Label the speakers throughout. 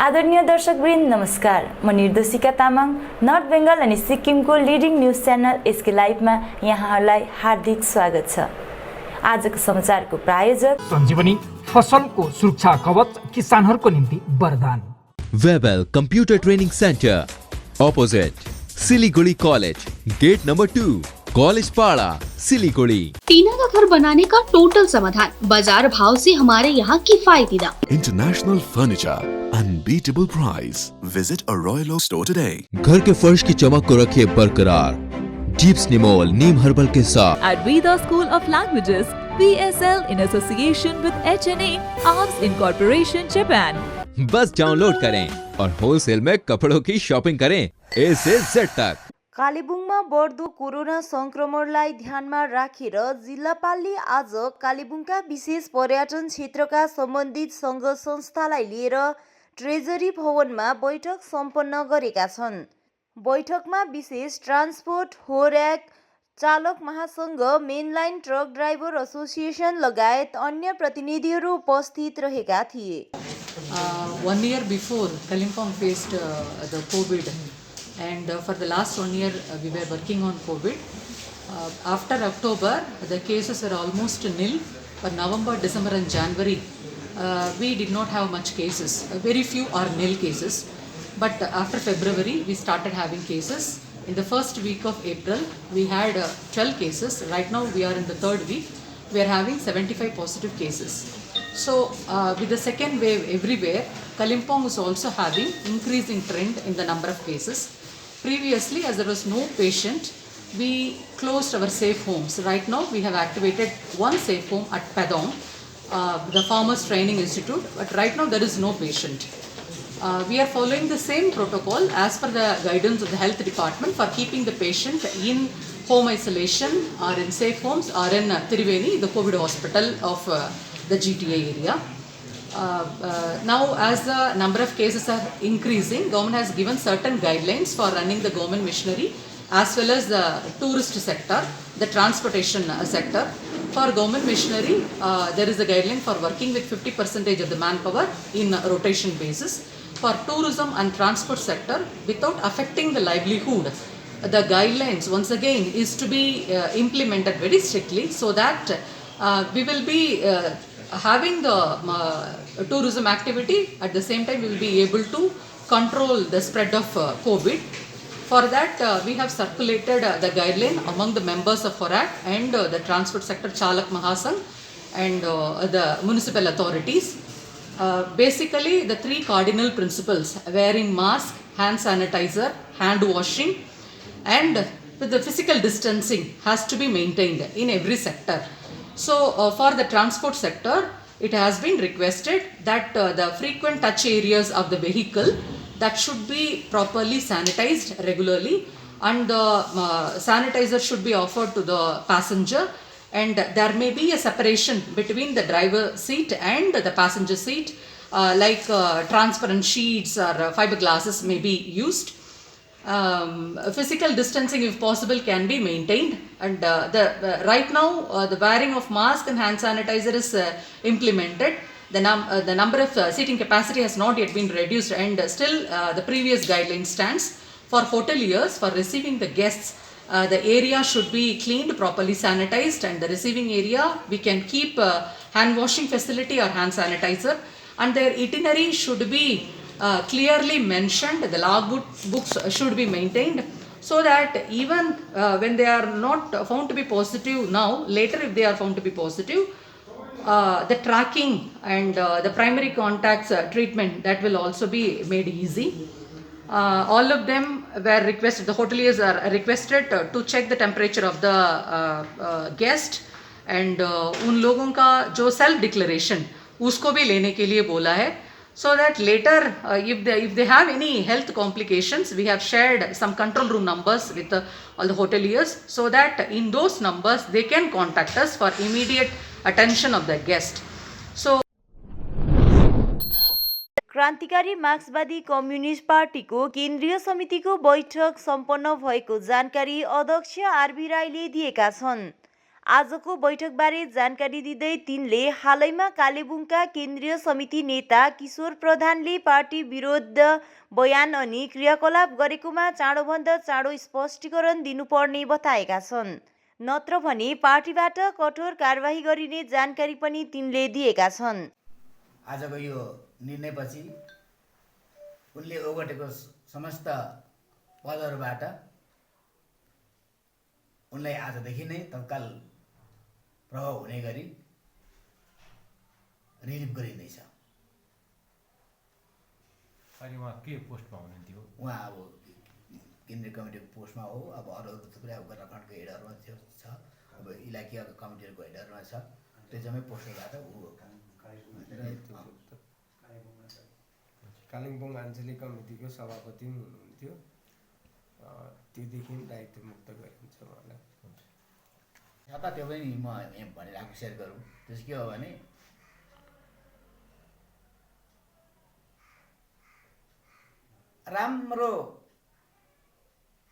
Speaker 1: आदरणीय दर्शकवृन्द नमस्कार, म निर्देशिका तामाङ नर्थ बेङ्गल अनि सिक्किमको लिडिङ न्युज च्यानल एसके लाइभमा यहाँहरूलाई हार्दिक स्वागत छ। आजको समाचारको प्रायोजक
Speaker 2: सञ्जीवनी फसलको सुरक्षा कवच, किसानहरूको निम्ति वरदान।
Speaker 3: Webel computer training centre opposite Siliguri college, gate number 2, college Para, Siliguri.
Speaker 4: टीना का घर बनाने का टोटल समाधान, बाजार भाव से हमारे यहाँ किफायती दाम।
Speaker 5: International furniture, unbeatable price. Visit a Royal Oak store today.
Speaker 3: घर के फर्श की चमक को रखिए बरकरार जीप्स निमोल नीम हर्बल के साथ।
Speaker 6: At Veda School of Languages, VSL in association with HNA, Arms Incorporation, Japan.
Speaker 3: Bus download करें और होलसेल में कपड़ों की शॉपिंग करें A से Z तक।
Speaker 1: कालेबुङमा बढ्दो कोरोना संक्रमणलाई ध्यानमा राखेर जिल्लापालले आज कालेबुङका विशेष पर्यटन क्षेत्रका सम्बन्धित सङ्घ संस्थालाई लिएर ट्रेजरी भवनमा बैठक सम्पन्न गरेका छन्। बैठकमा विशेष ट्रान्सपोर्ट होर्याक चालक महासंघ, मेनलाइन ट्रक ड्राइभर एसोसिएसन लगायत अन्य प्रतिनिधिहरू उपस्थित रहेका थिए।
Speaker 7: 1 year before, Kalimpong faced the COVID, and for the last 1 year we were working on COVID. After October, the cases are almost nil. For November, December and January, we did not have much cases. Very few are nil cases. But after February, we started having cases. In the first week of April, we had 12 cases. Right now, we are in the third week. We are having 75 positive cases. So, with the second wave everywhere, Kalimpong is also having increasing trend in the number of cases. Previously, as there was no patient, we closed our safe homes. Right now, we have activated one safe home at Padong, the Farmers Training Institute, but right now there is no patient. We are following the same protocol as per the guidance of the health department for keeping the patient in home isolation or in safe homes or in Tiruveni, the COVID hospital of the GTA area. Now, as the number of cases are increasing, government has given certain guidelines for running the government machinery as well as the tourist sector, the transportation sector. For government machinery, there is a guideline for working with 50% of the manpower in rotation basis. For tourism and transport sector, without affecting the livelihood, the guidelines once again is to be implemented very strictly, so that we will be having the tourism activity. At the same time, we will be able to control the spread of COVID. For that, we have circulated the guideline among the members of FORAC and the transport sector Chalak Mahasangh and the municipal authorities. Basically, the three cardinal principles: wearing mask, hand sanitizer, hand washing, and with the physical distancing has to be maintained in every sector. So, for the transport sector, it has been requested that the frequent touch areas of the vehicle that should be properly sanitized regularly, and the sanitizer should be offered to the passenger, and there may be a separation between the driver seat and the passenger seat, like transparent sheets or fiberglasses may be used. Physical distancing, if possible, can be maintained, and right now the wearing of mask and hand sanitizer is implemented. The number of seating capacity has not yet been reduced, and still the previous guideline stands. For hoteliers, for receiving the guests, the area should be cleaned, properly sanitized, and the receiving area we can keep hand washing facility or hand sanitizer, and their itinerary should be clearly mentioned. The logbooks should be maintained, so that even when they are not found to be positive now, later if they are found to be positive, the tracking and the primary contacts treatment, that will also be made easy. All of them were requested, the hoteliers are requested to check the temperature of the guest, and उन लोगों का जो self declaration उसको भी लेने के लिए बोला है, so that later if they have any health complications, we have shared some control room numbers with all the hoteliers, so that in those numbers they can contact us for immediate attention of the guest. So
Speaker 1: क्रान्तिकारी मार्क्सवादी communist पार्टीको केन्द्रीय समितिको बैठक सम्पन्न भएको जानकारी अध्यक्ष R B राईले दिएका छन्। आजको बैठकबारे जानकारी दिँदै तिनले हालैमा कालेबुङका केन्द्रीय समिति नेता किशोर प्रधानले पार्टी विरुद्ध बयान अनि क्रियाकलाप गरेकोमा चाँडोभन्दा चाँडो स्पष्टीकरण दिनुपर्ने बताएका छन्। नत्र भने पार्टीबाट कठोर कारबाही गरिने जानकारी पनि तिनले दिएका छन्।
Speaker 8: आजको यो निर्णयपछि उनले ओगटेको समस्त पदहरूबाट उनलाई आजदेखि नै तत्काल प्रभाव हुने गरी रिलिभ गरिँदैछ।
Speaker 9: अनि उहाँ के पोस्टमा हुनुहुन्थ्यो?
Speaker 8: उहाँ अब केन्द्रीय कमिटीको पोस्टमा हो। अब अरू थुप्रै अब गठबन्धनको हेडहरूमा छ, अब इलाकीय कमिटीहरूको हेडहरूमा छ। त्यो जम्मै पोस्टबाट
Speaker 10: कालिम्पोङ आञ्चलिक कमिटीको सभापति पनि हुनुहुन्थ्यो। त्योदेखि दायित्व मुक्त गरिन्छ उहाँलाई।
Speaker 8: छाता त्यो पनि म यहाँ भनिरहेको सेयर गरौँ। त्यस के हो भने राम्रो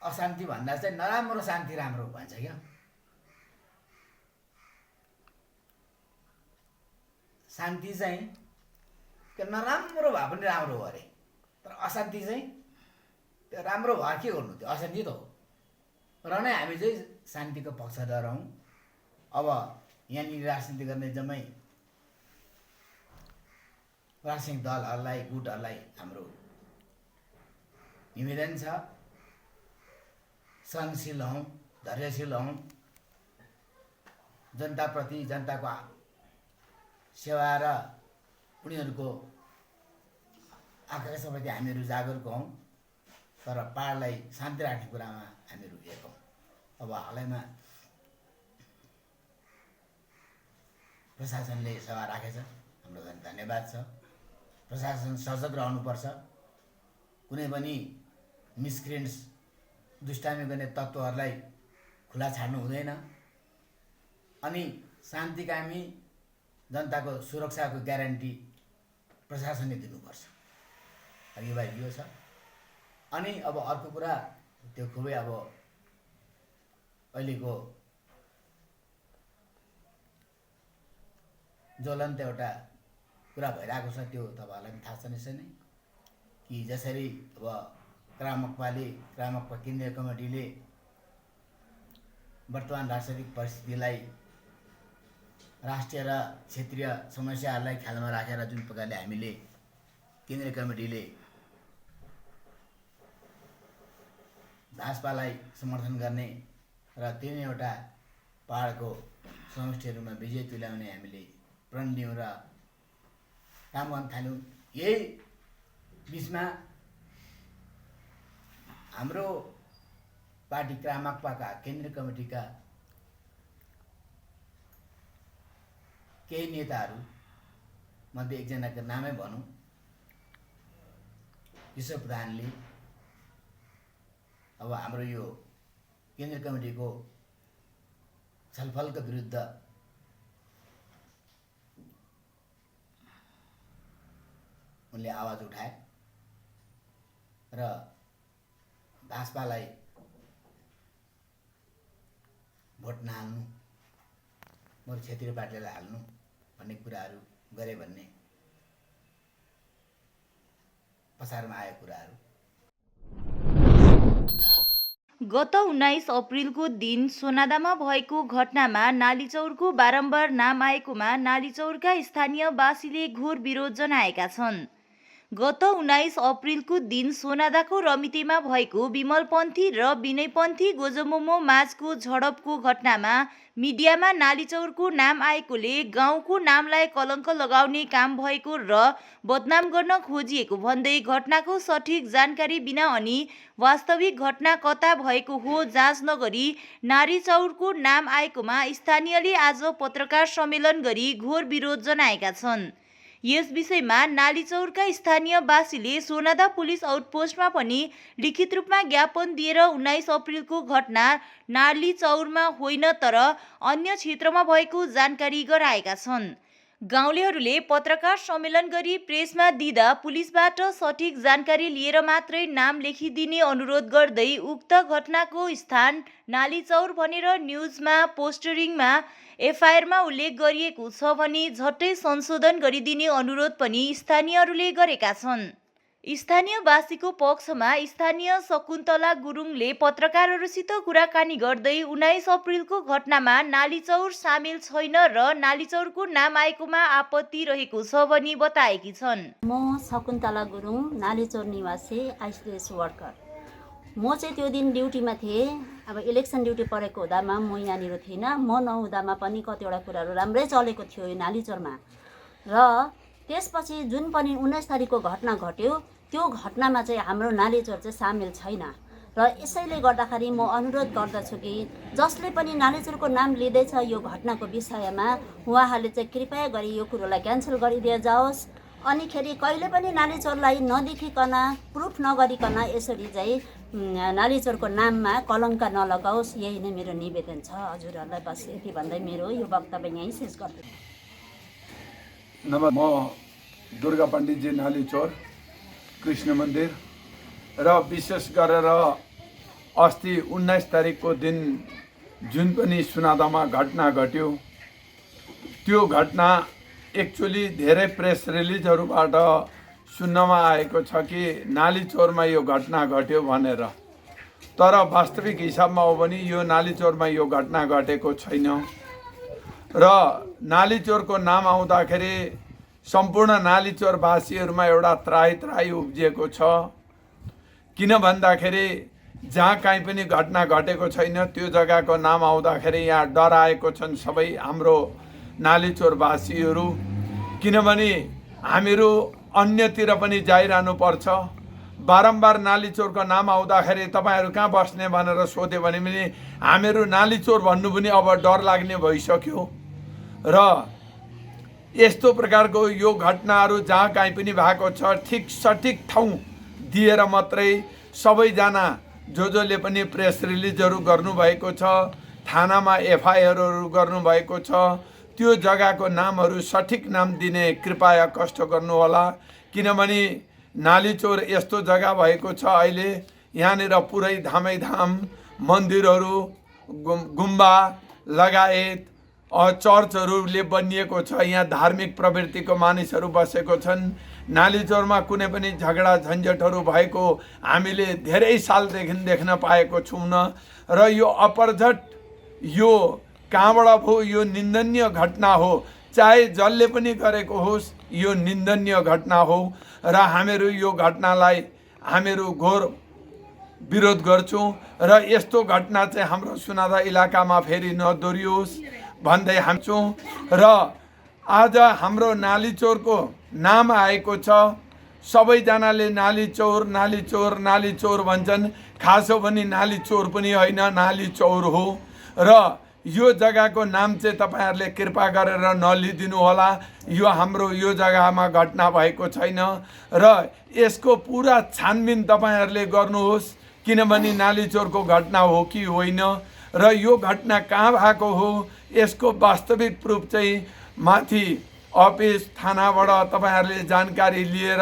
Speaker 8: अशान्ति भन्दा चाहिँ नराम्रो शान्ति राम्रो भन्छ क्या। शान्ति चाहिँ त्यो नराम्रो भए पनि राम्रो हो अरे, तर अशान्ति चाहिँ त्यो राम्रो भए के गर्नु, त्यो अशान्ति त हो। र नै हामी चाहिँ शान्तिको पक्षधर हौँ। अब यहाँनिर राजनीति गर्ने जम्मै राजनीतिक दलहरूलाई, गुटहरूलाई हाम्रो निवेदन छ, सहनशील हौँ, धैर्यशील हौँ, जनताप्रति जनताको सेवा र उनीहरूको आकांक्षाप्रति हामीहरू जागरुक हौँ। तर पाहाडलाई शान्ति राख्ने कुरामा हामीहरू एक हौँ। अब हालैमा प्रशासनले सभा राखेछ, हाम्रो धन्यवाद छ। प्रशासन सजग रहनुपर्छ। कुनै पनि मिसक्रिएन्ट्स, दुष्टामी गर्ने तत्त्वहरूलाई खुला छाड्नु हुँदैन। अनि शान्तिकामी जनताको सुरक्षाको ग्यारेन्टी प्रशासनले दिनुपर्छ। यो बाहेक यो छ। अनि अब अर्को कुरा त्यो खुबै अब अहिलेको ज्वलन्त एउटा कुरा भइरहेको छ। त्यो तपाईँहरूलाई पनि थाहा छ निश्चय नै, कि जसरी अब क्रामकपा केन्द्रीय कमिटीले वर्तमान राजनैतिक परिस्थितिलाई, राष्ट्रिय र क्षेत्रीय समस्याहरूलाई ख्यालमा राखेर जुन प्रकारले हामीले केन्द्रीय कमिटीले भाजपालाई समर्थन गर्ने र तीनवटा पहाडको समष्टिहरूमा विजय तुल्याउने हामीले प्रण लियौँ र काम गर्न थाल्यौँ। यही बिचमा हाम्रो पार्टी क्रामकपाका केन्द्रीय कमिटीका केही नेताहरू मध्ये एकजनाको नामै भनौँ, किशोर प्रधानले अब हाम्रो यो केन्द्रीय कमिटीको छलफलको विरुद्ध उनले आवाज उठाए र भाजपालाई भोट नहाल्नु, बरु क्षेत्रीय पार्टीलाई हाल्नु भन्ने कुराहरू गरे भन्ने पसारमा आएको कुराहरू।
Speaker 1: गत 19 अप्रिलको दिन सोनादामा भएको घटनामा नालीचौरको बारम्बार नाम आएकोमा नालीचौरका स्थानीयवासीले घोर विरोध जनाएका छन्। गत 19 अप्रिलको दिन सोनादाको रमितेमा भएको विमलपन्थी र विनयपन्थी गोजमोमो माझको झडपको घटनामा मिडियामा नालीचौरको नाम आएकोले गाउँको नामलाई कलङ्क लगाउने काम भएको र बदनाम गर्न खोजिएको भन्दै घटनाको सठिक जानकारी बिना अनि वास्तविक घटना कता भएको हो जाँच नगरी नालीचौरको नाम आएकोमा स्थानीयले आज पत्रकार सम्मेलन गरी घोर विरोध जनाएका छन्। यस विषयमा नालीचौरका स्थानीयवासीले सोनादा पुलिस आउटपोस्टमा पनि लिखित रूपमा ज्ञापन दिएर 19 अप्रिलको घटना नालीचौरमा होइन तर अन्य क्षेत्रमा भएको जानकारी गराएका छन्। गाउँलेहरूले पत्रकार सम्मेलन गरी प्रेसमा दिँदा पुलिसबाट सठिक जानकारी लिएर मात्रै नाम लेखिदिने अनुरोध गर्दै उक्त घटनाको स्थान नालीचौर भनेर न्युजमा पोस्टरिङमा एफआइआरमा उल्लेख गरिएको छ भने झट्टै संशोधन गरिदिने अनुरोध पनि स्थानीयहरूले गरेका छन्। स्थानीयवासीको पक्षमा स्थानीय शकुन्तला गुरुङले पत्रकारहरूसित कुराकानी गर्दै 19 अप्रिलको घटनामा नालीचौर सामेल छैन र नालीचौरको नाम आएकोमा आपत्ति रहेको छ भनी बताएकी छन्।
Speaker 11: म शकुन्तला गुरुङ, नालीचौर निवासी, आइसिडिएस वर्कर। म चाहिँ त्यो दिन ड्युटीमा थिएँ। अब इलेक्सन ड्युटी परेको हुँदामा म यहाँनिर थिइनँ। म नहुँदामा पनि कतिवटा कुराहरू राम्रै चलेको थियो यो नालीचौरमा। र त्यसपछि जुन पनि 19 तारिकको घटना घट्यो त्यो घटनामा चाहिँ हाम्रो नालीचौर चाहिँ सामेल छैन र यसैले गर्दाखेरि म अनुरोध गर्दछु कि जसले पनि नालीचौरको नाम लिँदैछ यो घटनाको विषयमा उहाँहरूले चाहिँ कृपया गरी यो कुरोलाई क्यान्सल गरिदिए जाओस्। अनिखेरि कहिले पनि नालीचौरलाई नदेखिकन प्रुफ नगरिकन यसरी चाहिँ नालीचौरको नाममा कलङ्क नलगाओस्। यही नै मेरो निवेदन छ हजुरहरूलाई। बस यति भन्दै मेरो यो वक्तव्य यहीँ शेष गर्छु।
Speaker 12: म दुर्गा पण्डितजी, नालीचौर कृष्ण मन्दिर। र विशेष गरेर अस्ति 19 तारिकको दिन जुन पनि सुनादामा घटना घट्यो त्यो घटना एक्चुअली धेरै प्रेस रिलिजहरूबाट सुन्नमा आएको छ कि नालीचौरमा यो घटना घट्यो भनेर। तर वास्तविक हिसाबमा हो भने यो नालीचौरमा यो घटना घटेको छैन। र नालीचौरको नाम आउँदाखेरि सम्पूर्ण नालीचौरवासीहरूमा एउटा त्राही उब्जिएको छ। किन भन्दाखेरि जहाँ कहीँ पनि घटना घटेको छैन त्यो जग्गाको नाम आउँदाखेरि यहाँ डराएको छन् सबै हाम्रो नालीचौरवासीहरू। किनभने हामीहरू अन्यतिर पनि जाइरहनु पर्छ। बारम्बार नालीचौरको नाम आउँदाखेरि तपाईँहरू कहाँ बस्ने भनेर सोध्यो भने पनि हामीहरू नालीचौर भन्नु पनि अब डर लाग्ने भइसक्यो। र यस्तो प्रकारको यो घटनाहरू जहाँ कहीँ पनि भएको छ ठिक सठिक ठाउँ दिएर मात्रै सबैजना जसले पनि प्रेस रिलिजहरू गर्नुभएको छ, थानामा एफआइआरहरू गर्नुभएको छ, त्यो जग्गाको नामहरू सठिक नाम दिने कृपया कष्ट गर्नुहोला। किनभने नालीचौर यस्तो जग्गा भएको छ अहिले यहाँनिर पुरै धामैधाम मन्दिरहरू, गुम्बा लगायत चर्चहरूले बनिएको छ। यहाँ धार्मिक प्रवृत्तिको मानिसहरू बसेको छन्। नालीचौरमा कुनै पनि झगडा झन्झटहरू भएको हामीले धेरै सालदेखि देख्न पाएको छौँ। र यो अपरझट यो कहाँबाट भयो? यो निन्दनीय घटना हो। चाहे जसले पनि गरेको होस् यो निन्दनीय घटना हो र हामीहरू यो घटनालाई हामीहरू घोर विरोध गर्छौँ र यस्तो घटना चाहिँ हाम्रो सुनादा इलाकामा फेरि नदोहोरियोस् भन्दै हान्छौँ। र आज हाम्रो नालीचौरको नाम आएको छ। सबैजनाले नालीचौर नालीचौर नालीचौर भन्छन्। खास हो भने नालीचौर पनि होइन, नालीचौर हो। र यो जग्गाको नाम चाहिँ तपाईँहरूले कृपा गरेर नलिदिनु होला। यो हाम्रो यो जग्गामा घटना भएको छैन र यसको पुरा छानबिन तपाईँहरूले गर्नुहोस्। किनभने नालीचौरको घटना हो कि होइन र यो घटना कहाँ भएको हो यसको वास्तविक प्रुफ चाहिँ माथि अफिस थानाबाट तपाईँहरूले जानकारी लिएर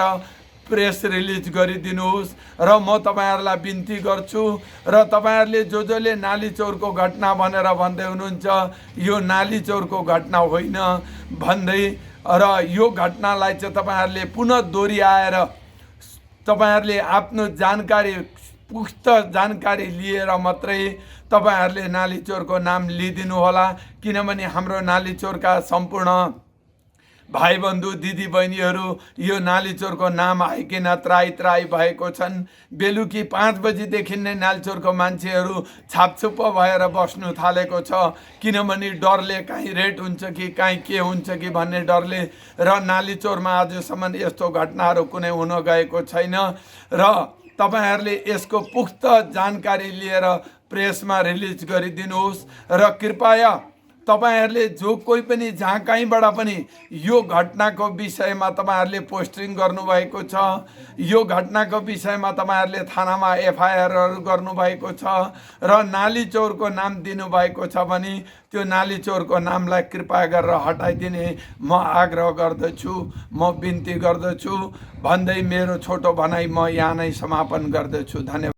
Speaker 12: प्रेस रिलिज गरिदिनुहोस्। र म तपाईँहरूलाई बिन्ती गर्छु र तपाईँहरूले जसले नालीचौरको घटना भनेर भन्दै हुनुहुन्छ यो नालीचौरको घटना होइन भन्दै र यो घटनालाई चाहिँ तपाईँहरूले पुनः दोहोऱ्याएर तपाईँहरूले आफ्नो जानकारी पुख्ता जानकारी लिएर मात्रै तपाईँहरूले नालीचौरको नाम लिदिनु होला। किनभने हाम्रो नालीचौरका सम्पूर्ण भाइ बन्धु दिदी बहिनीहरू यो नालीचौरको नाम आइकन त्राही भएको छन्। बेलुकी 5 बजीदेखि नै नालीचौरको मान्छेहरू छापछुप भएर बस्नु थालेको छ। किनभने डरले काहीँ रेट हुन्छ कि काहीँ के हुन्छ कि भन्ने डरले। र नालीचौरमा आजसम्म यस्तो घटनाहरू कुनै हुन गएको छैन र तपाईहरुले यसको पुख्ता जानकारी लिएर प्रेसमा रिलिज गरिदिनुहोस् र कृपया तपाईहरुले जो कोही पनि जहाँ कहीँबाट पनि यो घटनाको विषयमा तपाईहरुले पोस्टिङ गर्नुभएको छ, यो घटनाको विषयमा तपाईहरुले थानामा एफआइआरहरु गर्नुभएको छ र नाली चौरको नाम दिनुभएको छ भने त्यो नाली चौरको नामलाई कृपया गरेर हटाइदिने म आग्रह गर्दछु, म बिन्ती गर्दछु भन्दै मेरो छोटो भनाइ म यहाँ नै समापन गर्दछु। धन्यवाद।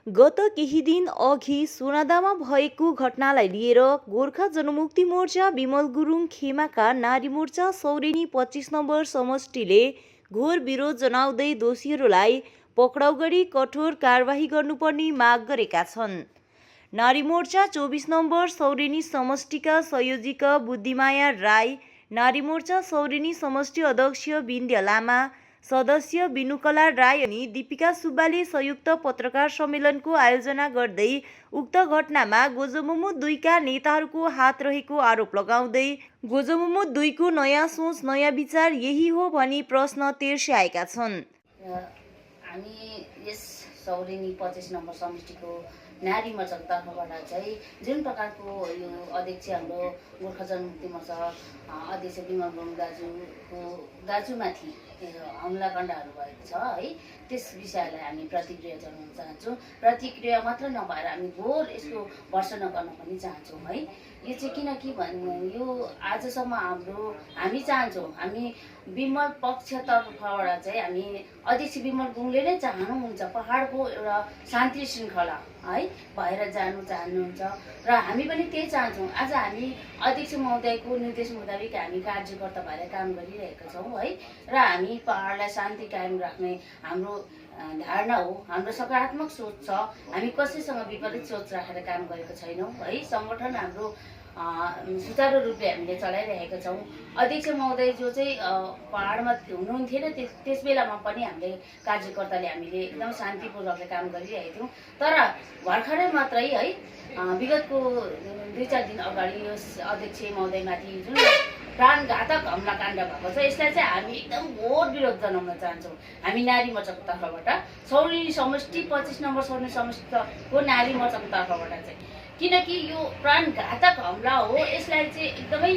Speaker 1: गत केही दिन अघि सोनादामा भएको घटनालाई लिएर गोर्खा जनमुक्ति मोर्चा विमल गुरुङ खेमाका नारी मोर्चा सौरेनी 25 नम्बर समष्टिले घोर विरोध जनाउँदै दोषीहरूलाई पक्राउ गरी कठोर कारबाही गर्नुपर्ने माग गरेका छन्। नारी मोर्चा 24 नम्बर सौरेनी समष्टिका संयोजिका बुद्धिमाया राई, नारी मोर्चा सौरेनी समष्टि अध्यक्ष बिन्द्य लामा, सदस्य बिनुकला राई अनि दीपिका सुब्बाले संयुक्त पत्रकार सम्मेलनको आयोजना गर्दै उक्त घटनामा गोजमुमु 2 का नेताहरूको हात रहेको आरोप लगाउँदै गोजमुमु 2 को नयाँ सोच नयाँ विचार यही हो भनी प्रश्न तेर्स्याएका छन्।
Speaker 11: हामी यस सौरेनी 25 नम्बर समष्टिको नारी मोर्चाको तर्फबाट चाहिँ जुन प्रकारको यो अध्यक्ष हाम्रो गोर्खा जनमुक्ति मोर्चा अध्यक्ष विमल गुरुङ दाजुमाथि हमलाकाण्डहरू भएको छ है, त्यस विषयलाई हामी प्रतिक्रिया जनाउन चाहन्छौँ। प्रतिक्रिया मात्र नभएर हामी घोर यसको भर्त्सना गर्न पनि चाहन्छौँ है। यो चाहिँ किनकि यो आजसम्म हामी चाहन्छौँ, हामी विमल पक्षतर्फबाट चाहिँ हामी अध्यक्ष विमल गुरुङले नै चाहनुहुन्छ पहाडको एउटा शान्ति श्रृङ्खला है भएर जानु चाहनुहुन्छ र हामी पनि त्यही चाहन्छौँ। आज हामी अध्यक्ष महोदयको निर्देश मुताबिक हामी कार्यकर्ता भएर काम गरिरहेका छौँ है र हामी पहाडलाई शान्ति कायम राख्ने हाम्रो धारणा हो, हाम्रो सकारात्मक सोच छ। हामी कसैसँग विपरीत सोच राखेर काम गरेको छैनौँ है। सङ्गठन हाम्रो सुचारू रूपले हामीले चलाइरहेका छौँ। अध्यक्ष महोदय जो चाहिँ पहाडमा हुनुहुन्थेन त्यस बेलामा पनि हामीले कार्यकर्ताले हामीले एकदम शान्तिपूर्वकले काम गरिरहेका थियौँ। तर भर्खरै मात्रै है विगतको 2-4 दिन अगाडि यो अध्यक्ष महोदयमाथि जुन प्राणघातक हमलाकाण्ड भएको छ यसलाई चाहिँ हामी एकदम घोर विरोध जनाउन चाहन्छौँ। हामी नारी मोर्चाको तर्फबाट सौरेनी समष्टि 25 नम्बर सौरेनी समष्टिको नारी मोर्चाको तर्फबाट चाहिँ, किनकि यो प्राणघातक हमला हो, यसलाई चाहिँ एकदमै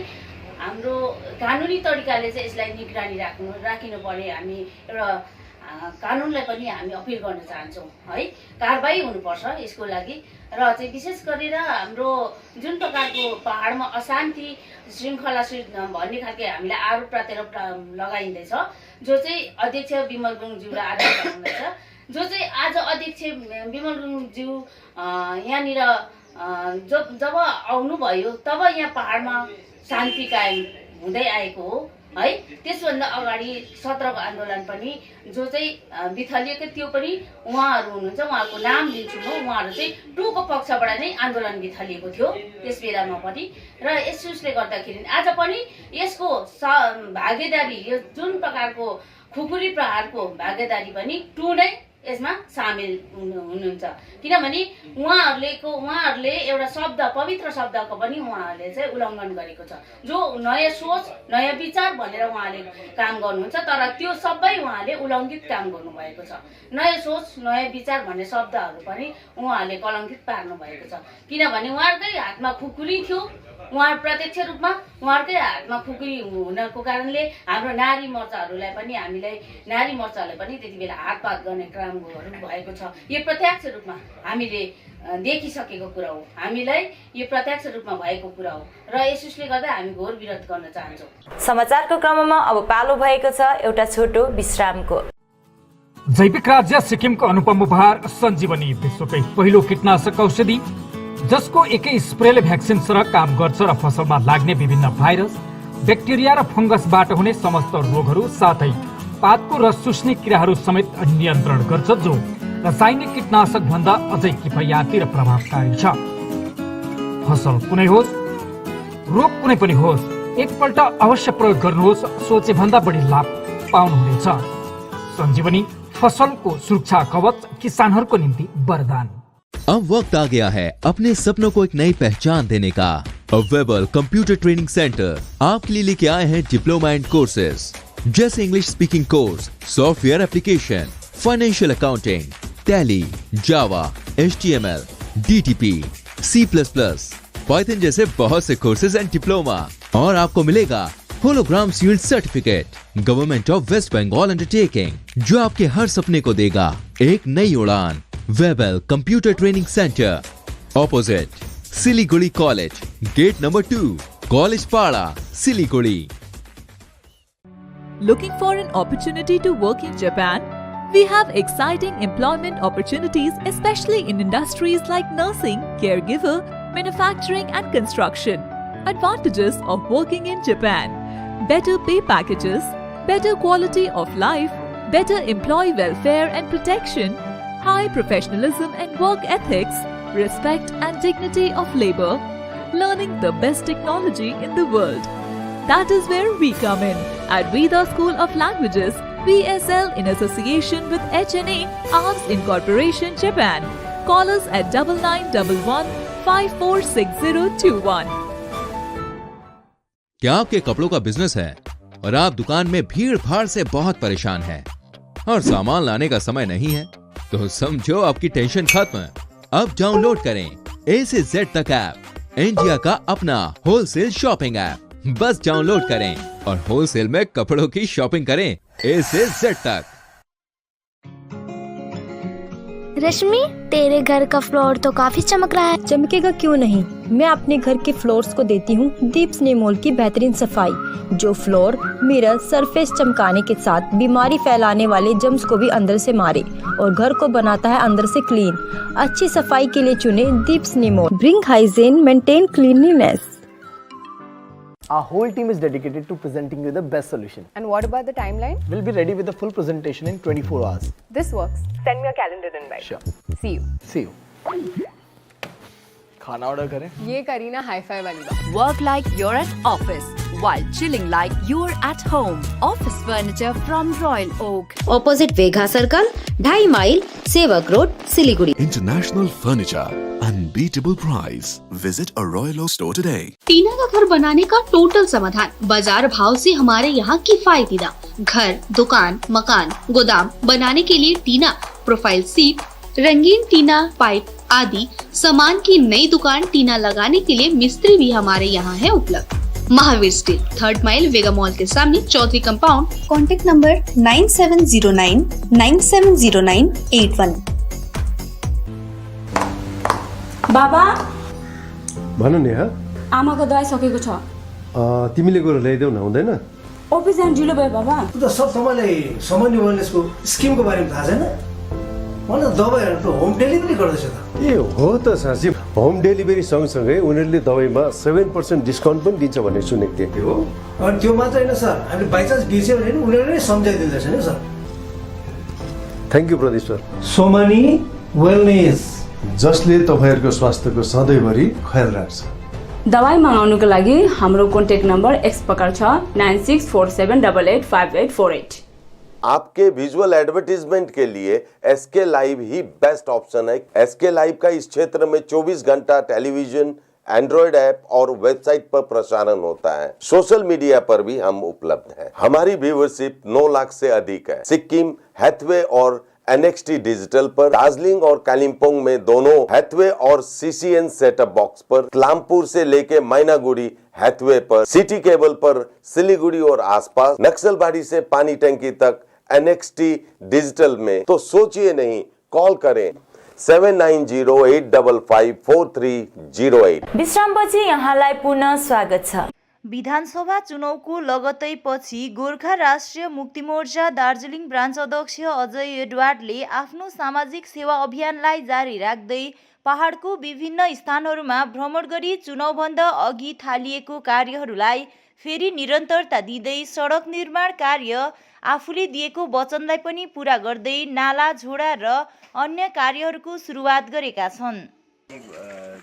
Speaker 11: हाम्रो कानुनी तरिकाले चाहिँ यसलाई निगरानी राखिनुपर्ने हामी एउटा कानुनलाई पनि हामी अपिल गर्न चाहन्छौँ है। कारबाही हुनुपर्छ यसको लागि र चाहिँ विशेष गरेर हाम्रो जुन प्रकारको पहाडमा अशान्ति श्रृङ्खला भन्ने खालको हामीलाई आरोप प्रत्यारोप लगाइँदैछ, जो चाहिँ अध्यक्ष विमल गुरुङज्यूलाई आरोप लगाउँदैछ, जो चाहिँ आज अध्यक्ष विमल गुरुङज्यू यहाँनिर जब आउनुभयो तब यहाँ पहाडमा शान्ति कायम हुँदै आएको हो है। त्यसभन्दा अगाडि 17 को आन्दोलन पनि जो चाहिँ बिथलिएको त्यो पनि उहाँहरू हुनुहुन्छ, उहाँको नाम लिन्छु म, उहाँहरू चाहिँ 2 को पक्षबाट नै आन्दोलन बिथलिएको थियो त्यस बेलामा पनि र यसले गर्दाखेरि आज पनि यसको भागीदारी यो जुन प्रकारको खुकुरी प्रहारको भागीदारी पनि 2 नै यसमा सामेल हुनुहुन्छ। किनभने उहाँहरूले एउटा शब्द पवित्र शब्दको पनि उहाँहरूले चाहिँ उल्लङ्घन गरेको छ, जो नयाँ सोच नयाँ विचार भनेर उहाँले काम गर्नुहुन्छ, तर त्यो सबै उहाँले उल्लङ्घित काम गर्नुभएको छ। नयाँ सोच नयाँ विचार भन्ने शब्दहरू पनि उहाँहरूले कलङ्कित पार्नु भएको छ। किनभने उहाँहरूकै हातमा खुकुरी थियो, उहाँ प्रत्यक्ष रूपमा उहाँहरूकै हातमा खुकुरी हुनको कारणले हाम्रो नारी मोर्चाहरूलाई पनि नारी मोर्चाले पनि त्यति बेला हातपात गर्ने कामहरू भएको छ। यो प्रत्यक्ष रूपमा हामीले देखिसकेको कुरा हो, हामीलाई यो प्रत्यक्ष रूपमा भएको कुरा हो र यसले गर्दा हामी घोर विरोध गर्न चाहन्छौँ।
Speaker 1: समाचारको क्रममा अब पालो भएको छ एउटा छोटो विश्रामको।
Speaker 2: जैविक राज्य सिक्किमको अनुपम उपहार सञ्जीवनी, विश्वकै पहिलो कीटनाशक औषधि जसको एकै स्प्रेले भ्याक्सिन सरह काम गर्छ र फसलमा लाग्ने विभिन्न भाइरस, ब्याक्टेरिया र फंगसबाट हुने समस्त रोगहरू साथै पातको रस चुस्ने किराहरू समेत नियन्त्रण गर्छ, जो रासायनिक कीटनाशक भन्दा अझै किफायती र प्रभावकारी छ। फसल कुनै होस् रोग कुनै पनि होस्, एकपल्ट अवश्य प्रयोग गर्नुहोस्, सोचे भन्दा बढी लाभ पाउनुहुनेछ। सञ्जीवनी फसलको सुरक्षा कवच, किसानहरूको निम्ति वरदान।
Speaker 3: अब वक्त आ गया है अपने सपनों को एक नई पहचान देने का। अवेबल कंप्यूटर ट्रेनिंग सेंटर आपके लिए लेके आए हैं डिप्लोमा एंड कोर्सेज जैसे English speaking course, software application, financial accounting, Tally, Java, HTML, DTP, C++, Python जैसे बहुत से कोर्सेज एंड डिप्लोमा और आपको मिलेगा hologram shield certificate government of West Bengal undertaking, जो आपके हर सपने को देगा एक नई उड़ान। Webel computer training centre, opposite Siliguri college, gate number 2, college Para, Siliguri.
Speaker 6: Looking for an opportunity to work in Japan? We have exciting employment opportunities, especially in industries like nursing, caregiver, manufacturing and construction. Advantages of working in Japan: better pay packages, better quality of life, better employee welfare and protection, high professionalism and work ethics, respect and dignity of labor, learning the best technology in the world. That is where we come in at Veda School of Languages, VSL, in association with HNA, Arms Incorporation, Japan. Call us at 9911 546021.
Speaker 3: क्या आपके कपड़ों का business है और आप दुकान में भीड़ भाड़ से बहुत परेशान हैं और सामान लाने का समय नहीं है? तो समझो आपकी टेंशन खत्म। अब डाउनलोड करें A से Z तक ऐप, इंडिया का अपना होलसेल शॉपिंग ऐप। बस डाउनलोड करें और होलसेल में कपड़ों की शॉपिंग करें A से Z तक।
Speaker 13: रश्मि, तेरे घर का फ्लोर तो काफी चमक रहा है।
Speaker 14: चमकेगा क्यों नहीं, मैं अपने घर के फ्लोर्स को देती हूँ दीप स्नेमोल की बेहतरीन सफाई, जो फ्लोर मिरर सरफेस चमकाने के साथ बीमारी फैलाने वाले जम्स को भी अंदर से मारे और घर को बनाता है अंदर से क्लीन। अच्छी सफाई के लिए चुने दीप स्नेमोल। Bring hygiene, maintain cleanliness.
Speaker 15: Our whole team is dedicated to presenting you the best solution.
Speaker 16: And what about the timeline?
Speaker 15: We'll be ready with the full presentation in 24 hours.
Speaker 16: This works. Send me a calendar invite.
Speaker 15: Sure.
Speaker 16: See you.
Speaker 15: See you. खाना order करें?
Speaker 16: ये Kareena hi-fi वाली बात।
Speaker 17: Work like you're at office while chilling like you're at home. Office furniture from Royal Oak.
Speaker 1: Opposite Vega Circle, 2.5 mile, सेवक road, Siliguri.
Speaker 5: International furniture, unbeatable price. Visit a Royal Oak store today.
Speaker 4: टीना का घर बनाने का total समाधान बाजार भाव से हमारे यहाँ किफायती दाम। घर, दुकान, मकान, गोदाम बनाने के लिए टीना, प्रोफाइल सीट, रंगीन टीना, पाइप आदि सामान की नई दुकान टीना लगाने के लिए मिस्त्री भी हमारे यहाँ है उपलब्ध। महावीर स्टील, 3rd माइल, वेगा मॉल के सामने, चौधरी कंपाउंड।
Speaker 18: Contact number 9709 970981।
Speaker 19: बाबा
Speaker 20: भन नेहा,
Speaker 19: आमाको दबाई सकेको छ।
Speaker 20: तिमीले गएर ल्याइदेऊ न, हुँदैन?
Speaker 19: अफिस जान ढिलो भयो बाबा।
Speaker 21: त सब तपाईँलाई सामान्य वेलनेसको स्किमको बारेमा थाहा छैन? मलाई दबाईहरू त होम डेलिभरी गर्दैछ त।
Speaker 20: ए हो त साँच्ची, होम डेलिभरी सँगसँगै उनीहरूले दबाईमा 7% डिस्काउन्ट पनि दिन्छ भन्ने सुनेको थिएँ।
Speaker 21: हो, अनि त्यो मात्र होइन सर, हामीले बाइचान्स बिर्स्यो भने उनीहरूले नै सम्झाइदिँदैछ नि sir.
Speaker 20: Thank you Pradeep sir.
Speaker 21: Somani wellness,
Speaker 20: जसले तपाईँहरूको स्वास्थ्यको सधैँभरि ख्याल राख्छ।
Speaker 19: दबाई मगाउनुको लागि हाम्रो कन्ट्याक्ट नम्बर एक्स प्रकार छ 9647885848।
Speaker 22: आपके विजुअल एडवर्टीजमेंट के लिए एसके लाइव ही बेस्ट ऑप्शन है। एसके लाइव का इस क्षेत्र में 24 घंटा टेलीविजन, एंड्रॉइड ऐप और वेबसाइट पर प्रसारण होता है। सोशल मीडिया पर भी हम उपलब्ध हैं। हमारी व्यूवरशिप 9 लाख से अधिक है। सिक्किम, हैथवे और NXT डिजिटल पर, दार्जिलिंग और कालिम्पोंग में दोनों हैथवे और CCN सेटअप बॉक्स पर, क्लामपुर से लेके मैनागुड़ी हैथवे पर, सिटी केबल पर, सिलीगुड़ी और आसपास, नक्सलबाड़ी से पानी टंकी तक NXT डिजिटल में। तो सोचिए नहीं, कॉल करें 7908554308।
Speaker 1: विश्रामपछि यहाँलाई पुनः स्वागत छ। विधानसभा चुनावको लगत्तै पछि गोर्खा राष्ट्रिय मुक्ति मोर्चा दार्जिलिङ ब्रान्च अध्यक्ष अजय एडवार्डले आफ्नो सामाजिक सेवा अभियानलाई जारी राख्दै पहाडको विभिन्न स्थानहरूमा भ्रमण गरी चुनावभन्दा अघि थालिएको कार्यहरूलाई फेरि निरन्तरता दिँदै सडक निर्माण कार्य, आफूले दिएको वचनलाई पनि पूरा गर्दै नाला, झोडा र अन्य कार्यहरूको सुरुवात गरेका छन्।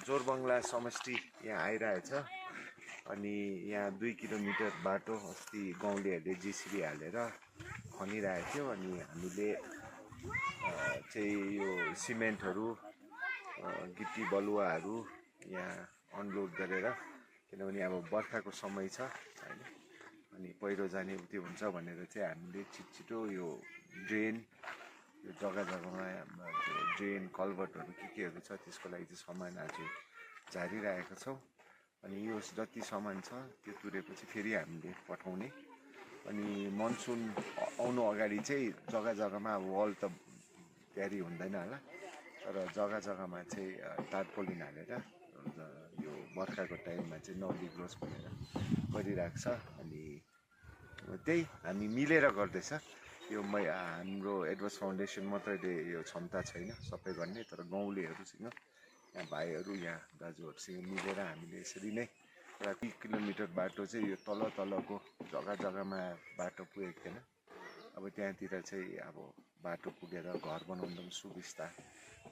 Speaker 23: जोरबङ्गला समष्टि यहाँ आइरहेछ अनि यहाँ 2 किलोमिटर बाटो अस्ति गाउँलेहरूले जेसीबी हालेर खनिरहेको थियो अनि हामीले चाहिँ यो सिमेन्टहरू, गिट्टी बलुवाहरू यहाँ अनलोड गरेर, किनभने अब बर्खाको समय छ हैन, अनि पहिरो जाने उत्यो हुन्छ भनेर चाहिँ हामीले छिटो यो ड्रेन, यो जग्गा जग्गामा ड्रेन, कल्भर्टहरू केहरू छ त्यसको लागि चाहिँ सामान आज झारिरहेका छौँ अनि यो जति सामान छ त्यो तुरेपछि फेरि हामीले पठाउने अनि मनसुन आउनु अगाडि चाहिँ जग्गा जग्गामा अब वल त तयारी हुँदैन होला तर जग्गा जग्गामा चाहिँ टार्पोलिन हालेर यो बर्खाको टाइममा चाहिँ नबिग्रोस् भनेर गरिरहेको छ अनि त्यही हामी मिलेर गर्दैछ यो हाम्रो एडवर्स फाउन्डेसन मात्रैले यो क्षमता छैन सबै गर्ने तर गाउँलेहरूसँग यहाँ भाइहरू यहाँ दाजुहरूसँग मिलेर हामीले यसरी नै एउटा 30 किलोमिटर बाटो चाहिँ यो तलको जग्गा जग्गामा बाटो पुगेको थिएन अब त्यहाँतिर चाहिँ अब बाटो पुगेर घर बनाउनु पनि सुविस्ता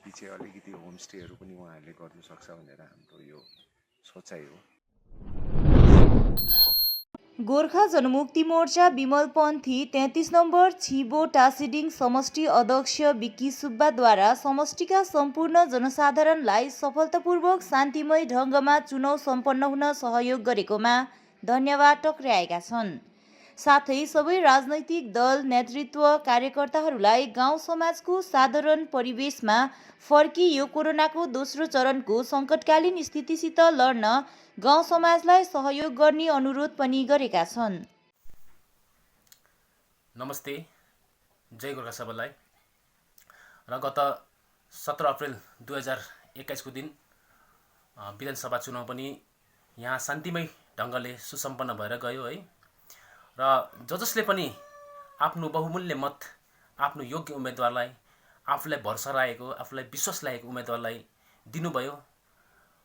Speaker 23: पछि अलिकति होमस्टेहरू पनि उहाँहरूले गर्नु सक्छ भनेर हाम्रो यो सोचाइ हो।
Speaker 1: गोर्खा जनमुक्ति मोर्चा विमल पन्थी 33 नम्बर छिबो टासिडिङ समष्टि अध्यक्ष विक्की सुब्बाद्वारा समष्टिका सम्पूर्ण जनसाधारणलाई सफलतापूर्वक शान्तिमय ढङ्गमा चुनाव सम्पन्न हुन सहयोग गरेकोमा धन्यवाद टक्र्याएका छन्। साथै सबै राजनैतिक दल नेतृत्व कार्यकर्ताहरूलाई गाउँ समाजको साधारण परिवेशमा फर्की यो कोरोनाको दोस्रो चरणको सङ्कटकालीन स्थितिसित लड्न गाउँ समाजलाई सहयोग गर्ने अनुरोध पनि गरेका छन्।
Speaker 7: नमस्ते, जय गोर्खा सबैलाई। र गत 17 अप्रिल 2021 को दिन विधानसभा चुनाव पनि यहाँ शान्तिमय ढङ्गले सुसम्पन्न भएर गयो है। र जसले पनि आफ्नो बहुमूल्य मत आफ्नो योग्य उम्मेदवारलाई आफूलाई भरोसा राखेको आफूलाई विश्वास लागेको उम्मेदवारलाई दिनुभयो।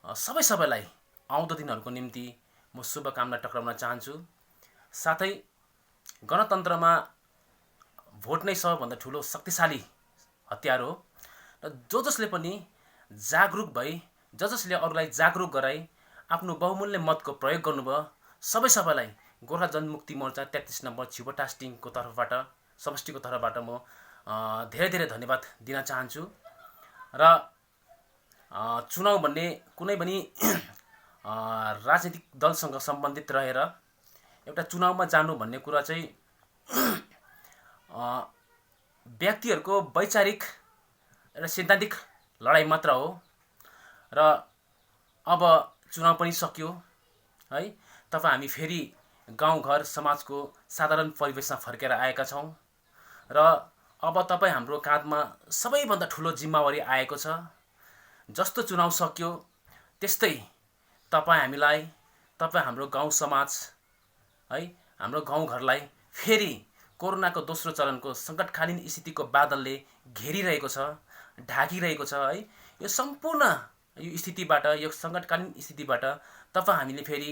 Speaker 7: सबैलाई आउँदो दिनहरूको निम्ति म शुभकामना टक्राउन चाहन्छु। साथै गणतन्त्रमा भोट नै सबभन्दा ठुलो शक्तिशाली हतियार हो र जसले पनि जागरुक भई जसले अरूलाई जागरुक गराई आफ्नो बहुमूल्य मतको प्रयोग गर्नुभयो सबैलाई गोर्खा जनमुक्ति मोर्चा 33 नम्बर छिबो टासिडिङको तर्फबाट समष्टिको तर्फबाट म धेरै धन्यवाद दिन चाहन्छु। र चुनाव भन्ने कुनै पनि राजनीतिक दलसँग सम्बन्धित रहेर एउटा चुनावमा जानु भन्ने कुरा चाहिँ व्यक्तिहरूको वैचारिक एउटा सैद्धान्तिक लडाई मात्र हो। र अब चुनाव पनि सक्यो है। तब हामी फेरि गाउँघर समाजको साधारण परिवेशमा फर्केर आएका छौँ र अब तपाईँ हाम्रो काँधमा सबैभन्दा ठुलो जिम्मेवारी आएको छ। जस्तो चुनाव सक्यो त्यस्तै तपाईँ हामीलाई तपाईँ हाम्रो गाउँ समाज है हाम्रो गाउँघरलाई फेरि कोरोनाको दोस्रो चरणको सङ्कटकालीन स्थितिको बादलले घेरिरहेको छ, ढाकिरहेको छ है। यो सम्पूर्ण यो स्थितिबाट यो सङ्कटकालीन स्थितिबाट तपाईँ हामीले फेरि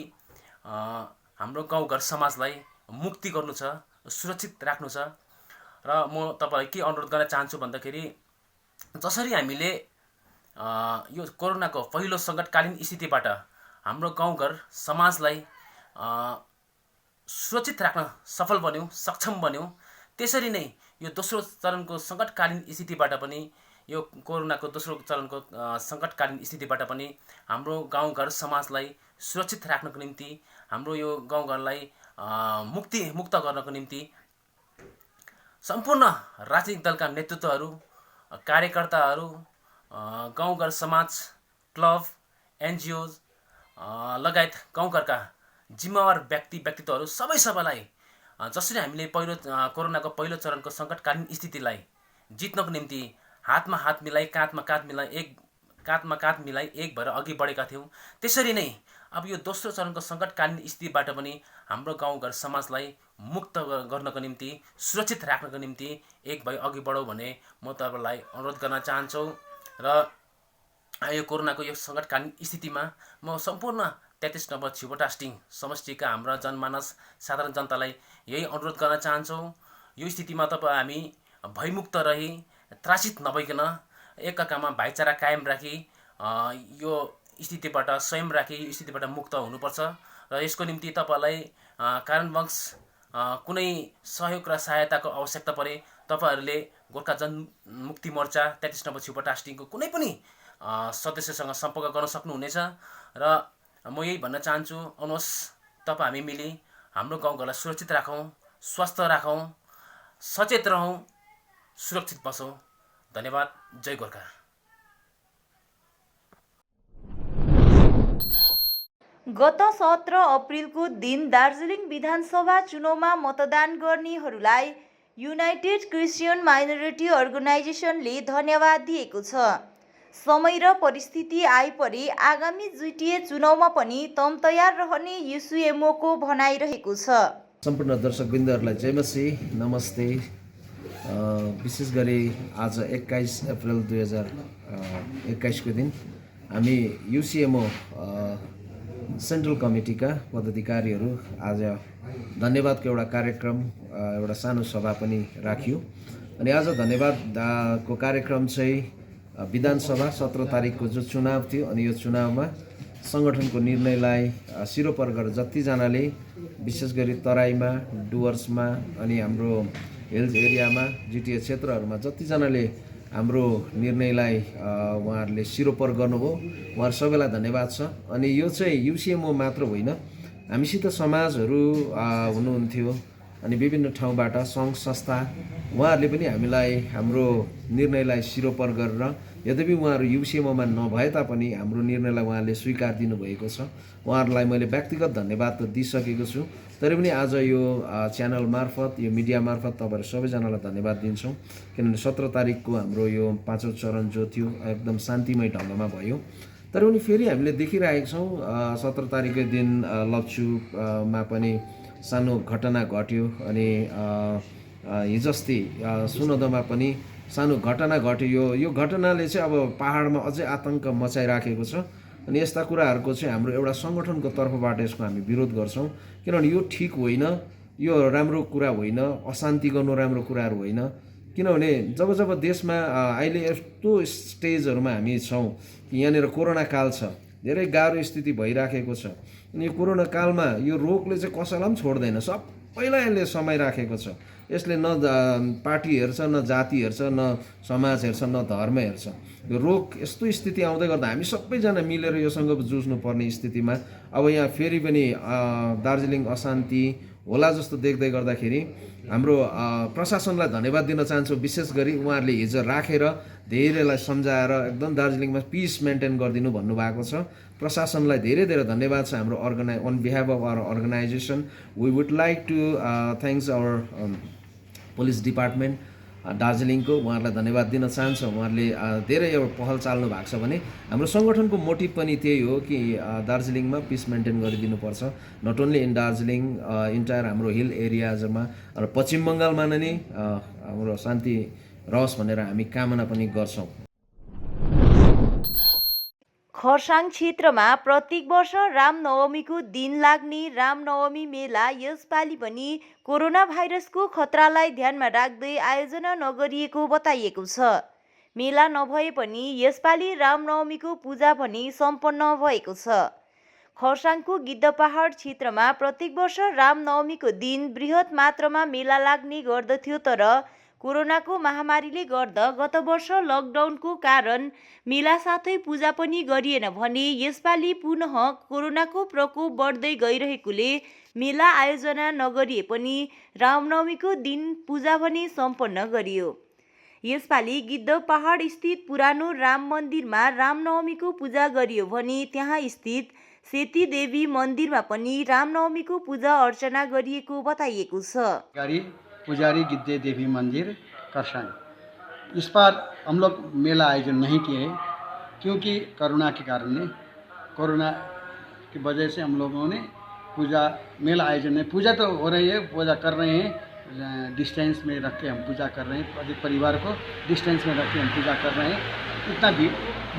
Speaker 7: हाम्रो गाउँघर समाजलाई मुक्ति गर्नु छ, सुरक्षित राख्नु छ। र म तपाईलाई के अनुरोध गर्न चाहन्छु भन्दाखेरि जसरी हामीले यो कोरोनाको पहिलो सङ्कटकालीन स्थितिबाट हाम्रो गाउँघर समाजलाई सुरक्षित राख्न सफल बन्यौँ, सक्षम बन्यौँ, त्यसरी नै यो दोस्रो चरणको सङ्कटकालीन स्थितिबाट पनि यो कोरोनाको दोस्रो चरणको सङ्कटकालीन स्थितिबाट पनि हाम्रो गाउँघर समाजलाई सुरक्षित राख्नको निम्ति हाम्रो यो गाउँघरलाई मुक्त गर्नको निम्ति सम्पूर्ण राजनीतिक दलका नेतृत्वहरू, कार्यकर्ताहरू, गाउँघर समाज, क्लब, एनजिओज लगायत गाउँघरका जिम्मेवार व्यक्तित्वहरू सबैलाई जसरी हामीले कोरोनाको पहिलो चरणको सङ्कटकालीन स्थितिलाई जित्नको निम्ति हातमा हात मिलाई काँधमा काँध मिलाई एक भएर अघि बढेका थियौँ, त्यसरी नै अब यो दोस्रो चरणको सङ्कटकालीन स्थितिबाट पनि हाम्रो गाउँघर समाजलाई मुक्त गर्नको निम्ति सुरक्षित राख्नको निम्ति एक भई अघि बढौँ भने म तपाईँलाई अनुरोध गर्न चाहन्छु। र यो कोरोनाको यो सङ्कटकालीन स्थितिमा म सम्पूर्ण 33 नम्बर छिबो टासिडिङ समष्टिका हाम्रा जनमानस साधारण जनतालाई यही अनुरोध गर्न चाहन्छौँ। यो स्थितिमा तपाईँ हामी भयमुक्त रही त्रासित नभइकन एकअर्कामा भाइचारा कायम राखी यो स्थितिबाट स्वयं राखी यो स्थितिबाट मुक्त हुनुपर्छ। र यसको निम्ति तपाईँलाई कारणवश कुनै सहयोग र सहायताको आवश्यकता परे तपाईँहरूले गोर्खा जनमुक्ति मोर्चा 33 नम्बर छिबो टासिडिङको कुनै पनि सदस्यसँग सम्पर्क गर्न सक्नुहुनेछ। र म यही भन्न चाहन्छु, आउनुहोस् तपाईँ हामी मिली हाम्रो गाउँघरलाई सुरक्षित राखौँ, स्वस्थ राखौँ, सचेत रहौँ, सुरक्षित बसौँ। धन्यवाद। जय गोर्खा।
Speaker 1: गत 17 अप्रिलको दिन दार्जिलिङ विधानसभा चुनावमा मतदान गर्नेहरूलाई युनाइटेड क्रिस्चियन माइनोरिटी अर्गनाइजेसनले धन्यवाद दिएको छ। समय र परिस्थिति आइपरे आगामी जिटिए चुनावमा पनि तम तयार रहने युसिएमओको भनाइरहेको छ।
Speaker 8: सम्पूर्ण दर्शकवृन्दहरूलाई जय मसीह, नमस्ते। विशेष गरी आज 21 अप्रिल 2021 को दिन हामी युसिएमओ सेन्ट्रल कमिटीका पदाधिकारीहरू आज धन्यवादको एउटा कार्यक्रम, एउटा सानो सभा पनि राखियो। अनि आज धन्यवादको कार्यक्रम चाहिँ विधानसभा 17 तारिकको जो चुनाव थियो, अनि यो चुनावमा सङ्गठनको निर्णयलाई सिरोपर गरेर जतिजनाले विशेष गरी तराईमा, डुवर्समा अनि हाम्रो हिल्स एरियामा, जिटिए क्षेत्रहरूमा जतिजनाले हाम्रो निर्णयलाई उहाँहरूले सिरोपर गर्नुभयो, उहाँहरू सबैलाई धन्यवाद छ। अनि यो चाहिँ युसिएमओ मात्र होइन, हामीसित समाजहरू हुनुहुन्थ्यो अनि विभिन्न ठाउँबाट सङ्घ संस्था, उहाँहरूले पनि हामीलाई हाम्रो निर्णयलाई सिरोपर गरेर, यद्यपि उहाँहरू युसिएमओमा नभए तापनि हाम्रो निर्णयलाई उहाँहरूले स्वीकार दिनुभएको छ। उहाँहरूलाई मैले व्यक्तिगत धन्यवाद त दिइसकेको छु, तर पनि आज यो च्यानल मार्फत, यो मिडिया मार्फत तपाईँहरू सबैजनालाई धन्यवाद दिन्छौँ। किनभने 17 तारिकको हाम्रो यो 5औं चरण जो थियो एकदम शान्तिमय ढङ्गमा भयो। तर पनि फेरि हामीले देखिरहेका छौँ 17 तारिकको दिन लप्चुमा पनि सानो घटना घट्यो, अनि हिजोअस्ति सुनोदोमा पनि सानो घटना घट्यो। यो घटनाले चाहिँ अब पहाडमा अझै आतङ्क मचाइराखेको छ। अनि यस्ता कुराहरूको चाहिँ हाम्रो एउटा सङ्गठनको तर्फबाट यसको हामी विरोध गर्छौँ, किनभने यो ठिक होइन, यो राम्रो कुरा होइन, अशान्ति गर्नु राम्रो कुराहरू होइन। किनभने जब जब देशमा अहिले यस्तो स्टेजहरूमा हामी छौँ कि यहाँनिर कोरोना काल छ, धेरै गाह्रो स्थिति भइराखेको छ। अनि यो कोरोना कालमा यो रोगले चाहिँ कसैलाई पनि छोड्दैन, सबैलाई यसले समय राखेको छ। यसले न पार्टी हेर्छ, न जाति हेर्छ, न समाज हेर्छ, न धर्म हेर्छ। यो रोग यस्तो स्थिति आउँदै गर्दा हामी सबैजना मिलेर योसँग जुझ्नुपर्ने स्थितिमा अब यहाँ फेरि पनि दार्जिलिङ अशान्ति होला जस्तो देख्दै गर्दाखेरि हाम्रो प्रशासनलाई धन्यवाद दिन चाहन्छु। विशेष गरी उहाँहरूले हिजो राखेर धेरैलाई सम्झाएर एकदम दार्जिलिङमा पिस मेन्टेन गरिदिनु भन्नुभएको छ। प्रशासनलाई धेरै धेरै धन्यवाद छ। हाम्रो on behalf of our organization we would like to thanks our police department दार्जिलिङको, उहाँहरूलाई धन्यवाद दिन चाहन्छ। उहाँहरूले धेरै एउटा पहल चाल्नु भएको छ भने हाम्रो सङ्गठनको मोटिभ पनि त्यही हो कि दार्जिलिङमा पिस मेन्टेन गरिदिनुपर्छ। Not only in Darjeeling, entire हाम्रो हिल एरियाजमा र पश्चिम बङ्गालमा नै हाम्रो शान्ति रहोस् भनेर हामी कामना पनि गर्छौँ।
Speaker 1: खरसाङ क्षेत्रमा प्रत्येक वर्ष रामनवमीको दिन लाग्ने रामनवमी मेला यसपालि पनि कोरोना भाइरसको खतरालाई ध्यानमा राख्दै आयोजना नगरिएको बताइएको छ। मेला नभए पनि यसपालि रामनवमीको पूजा पनि सम्पन्न भएको छ। खरसाङको गिद्धपहाड क्षेत्रमा प्रत्येक वर्ष रामनवमीको दिन बृहत मात्रामा मेला लाग्ने गर्दथ्यो, तर कोरोनाको महामारीले गर्दा गत वर्ष लकडाउनको कारण मेला साथै पूजा पनि गरिएन भने यसपालि पुनः कोरोनाको प्रकोप बढ्दै गइरहेकोले मेला आयोजना नगरिए पनि रामनवमीको दिन पूजा पनि सम्पन्न गरियो। यसपालि गिद्धपहाड स्थित पुरानो राम मन्दिरमा रामनवमीको पूजा गरियो भने त्यहाँ स्थित सेती देवी मन्दिरमा पनि रामनवमीको पूजा अर्चना गरिएको बताइएको छ।
Speaker 9: पुजारी गिद्धे देवी मंदिर करसान। इस बार हम लोग मेला आयोजन नहीं किए क्योंकि कोरोना के कारण ने, कोरोना की वजह से हम लोगों ने पूजा मेला आयोजन नहीं। पूजा तो हो रही है, पूजा कर रहे हैं, डिस्टेंस में रख के हम पूजा कर रहे हैं। परिवार को डिस्टेंस में रख के हम पूजा कर रहे हैं। इतना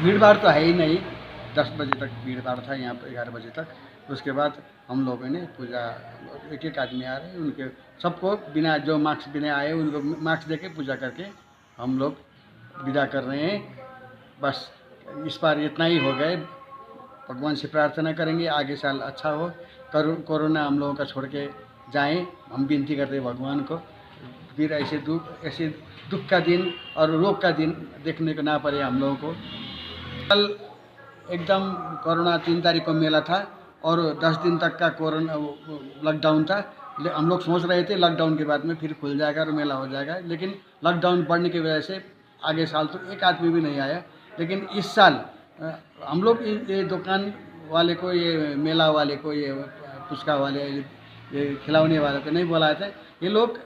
Speaker 9: भीड़ भाड़ तो है ही नहीं। 10 बजे तक भीड़ भाड़ था यहाँ पर, 11 बजे तक। उसके बाद हम लोगों ने पूजा, एक एक आदमी आ रहे हैं, उनके सबको बिना, जो मास्क बिना आए उनको मास्क देके पूजा करके हम लोग विदा कर रहे हैं। बस इस बार इतना ही हो गए। भगवान से प्रार्थना करेंगे आगे साल अच्छा हो, कोरोना हम लोगों का छोड़ के जाएँ, हम विनती करते हैं भगवान को। फिर ऐसे दुख का दिन और रोग का दिन देखने को ना पड़े हम लोगों को। कल एकदम कोरोना 3 तारीख को मेला था और 10 दिन तक का कोरोना लॉकडाउन था। हम लोग सोच रहे थे लॉकडाउन के बाद में फिर खुल जाएगा और मेला हो जाएगा, लेकिन लॉकडाउन बढ़ने की वजह से आगे साल तो एक आदमी भी नहीं आया। लेकिन इस साल हम लोग ये दुकान वाले को, ये मेला वाले को, ये पुचका वाले, ये खिलौने वाले को नहीं बुलाए थे। ये लोग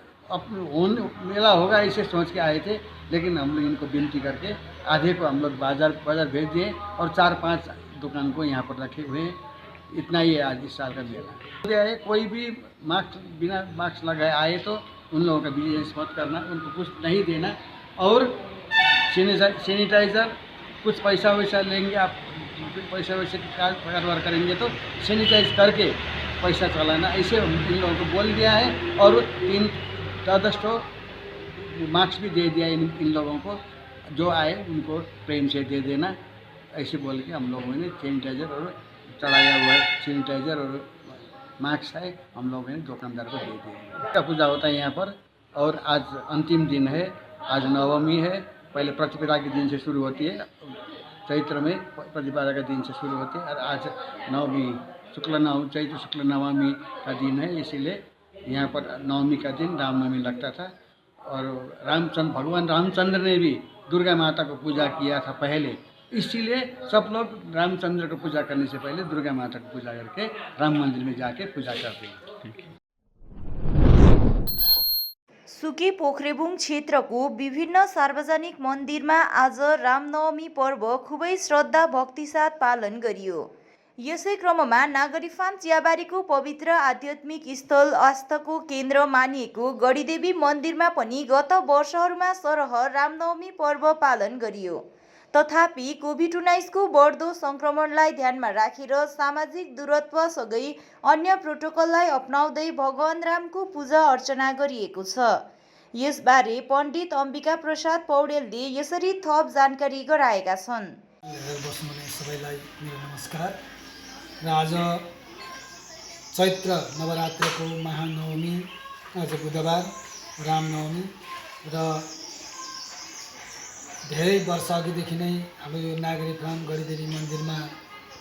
Speaker 9: मेला होगा ऐसे सोच के आए थे, लेकिन हम लोग इनको विनती करके आधे को हम लोग बाजार भेज दिए और 4-5 दुकान को यहाँ पर रखे हुए हैं। इतना ही है आज इस साल का मेला है। कोई भी बिना मास्क लगाए आए तो उन लोगों का बिजनेस मत करना, उनको कुछ नहीं देना। और सैनिटाइज़र कुछ पैसा वैसा लेंगे आप, पैसा वैसे कारोबार करेंगे तो सैनिटाइज करके पैसा चलाना, ऐसे इन लोगों को बोल दिया है। और 3-10 तो मास्क भी दे दिया इन लोगों को, जो आए उनको प्रेम से दे देना, ऐसे बोल के हम लोगों ने सैनिटाइज़र और चढ़ाया हुआ है। सैनिटाइज़र और मास्क है, हम लोगों ने दुकानदार को दे दिया। क्या पूजा होता है यहाँ पर, और आज अंतिम दिन है। आज नवमी है। पहले प्रतिपदा के दिन से शुरू होती है, चैत्र में प्रतिपदा के दिन से शुरू होती है, और आज नवमी चैत्र शुक्ल नवमी का दिन है। इसीलिए यहाँ पर नवमी का दिन रामनवमी लगता था। और भगवान रामचंद्र ने भी दुर्गा माता को पूजा किया था पहले, इसीलिए सब लोग रामचंद्र को पूजा करने से पहले दुर्गा माता को पूजा करके राम मंदिर में जाके पूजा करते हैं।
Speaker 1: सुकी पोखरेबुङ क्षेत्रको विभिन्न सार्वजनिक मन्दिरमा आज रामनवमी पर्व खुबै श्रद्धा भक्ति साथ पालन गरियो। यसै क्रममा नागरी फार्म चियाबारीको पवित्र आध्यात्मिक स्थल आस्थाको केन्द्र मानिएको गढीदेवी मन्दिरमा पनि गत वर्षहरूमा सरह रामनवमी पर्व पालन गरियो। तथापि कोभिड-19 को बढ्दो संक्रमणलाई ध्यानमा राखेर सामाजिक दूरत्वसँगै अन्य प्रोटोकललाई अपनाउँदै भगवान रामको पूजा अर्चना गरिएको छ। यसबारे पण्डित अम्बिका प्रसाद पौडेलले यसरी थप जानकारी गराएका छन्।
Speaker 10: सबैलाई मेरो नमस्कार। र आज चैत्र नवरात्रको महानवमी, आज बुधबार रामनवमी, र धेरै वर्ष अघिदेखि नै हाम्रो यो नागरी फार्म गढीदेवी मन्दिरमा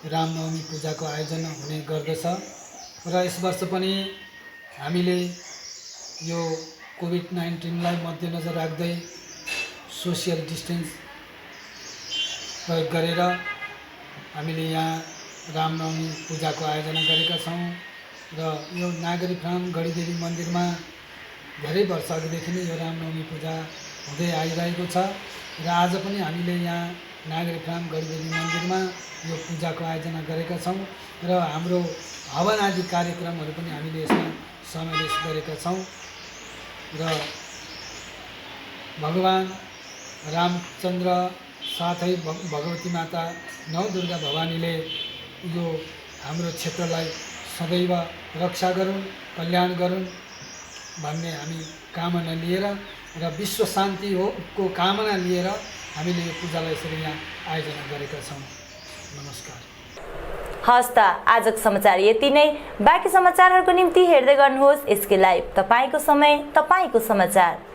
Speaker 10: रामनवमी पूजाको आयोजना हुने गर्दछ। र यस वर्ष पनि हामीले यो कोभिड-19लाई मध्यनजर राख्दै सोसियल डिस्टेन्स प्रयोग गरेर हामीले यहाँ रामनवमी पूजाको आयोजना गरेका छौँ। र यो नागरी फार्म गढीदेवी मन्दिरमा धेरै वर्ष अघिदेखि नै यो रामनवमी पूजा हुँदै आइरहेको छ। र आज पनि हामीले यहाँ नागरी फार्म गढीदेवी मन्दिरमा यो पूजाको आयोजना गरेका छौँ। र हाम्रो हवन आदि कार्यक्रमहरू पनि हामीले यसमा समावेश गरेका छौँ। र भगवान रामचन्द्र साथै भगवती माता नवदुर्गा भवानीले यो हाम्रो क्षेत्रलाई सदैव रक्षा गरून्, कल्याण गरून् भन्ने हामी कामना लिएर र विश्व शान्ति को कामना लिएर हामीले यो पूजालाई यसरी यहाँ आयोजना गरेका छौँ। नमस्कार।
Speaker 1: हस् त आजको समाचार यति नै। बाँकी समाचारहरूको निम्ति हेर्दै गर्नुहोस् एसके लाइभ। तपाईको समय, तपाईको समाचार।